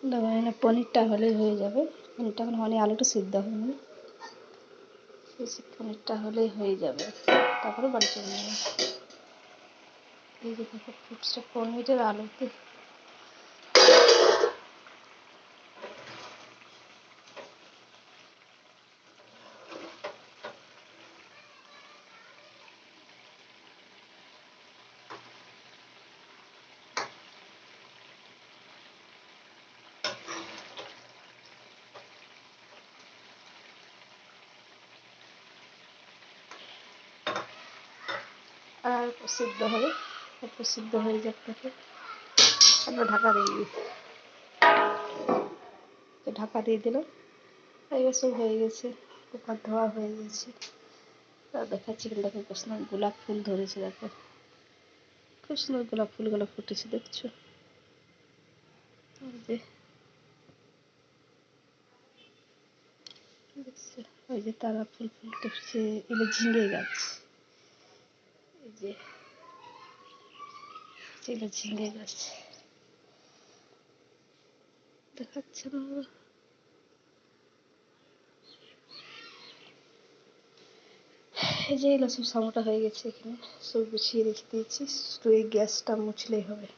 মানে পনিরটা হলেই হয়ে যাবে। পনিরটা মানে আলুটা সিদ্ধ হয়নি, পনিরটা হলেই হয়ে যাবে, তারপরে বাড়ি চলে যাবে। এই যে দেখো ফুটছে পনিরের আলুতে। আর সিদ্ধ হবে, একটু সিদ্ধ হয়ে যাক তাকে। আমরা ঢাকা দিয়ে দিই, ঢাকা দিয়ে দিলাম। এবার সব হয়ে গেছে, কুকার ধোয়া হয়ে গেছে। তা দেখাচ্ছি, দেখো কত সুন্দর গোলাপ ফুল ধরেছে, দেখো খুব সুন্দর গোলাপ ফুলগুলো ফুটেছে, দেখছো? দেখছো ওই যে তারা ফুল ফুটছে, এগুলো ঝিঙে গাছ। এই যে এগুলো ঝিঙে গাছ, দেখাচ্ছে না? এই যে এগুলো সব সামোটা হয়ে গেছে, এখানে সব গুছিয়ে রেখে দিয়েছি। শুধু এই গ্যাসটা মুছলেই হবে,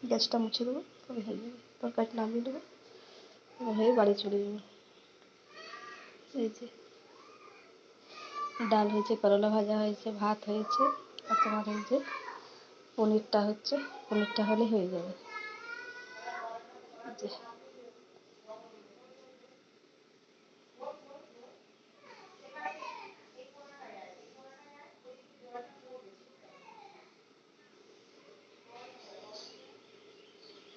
গ্যাসটা মুছে দেবো তবে হয়ে যাবে। তরকারিটা নামিয়ে দেবো, হয়ে বাড়ি চলে যাবো। এই যে ডাল হয়েছে, করলা ভাজা হয়েছে, ভাত হয়েছে, আর তোমার এই যে পনিরটা হচ্ছে, পনিরটা হলে হয়ে যাবে। এই যে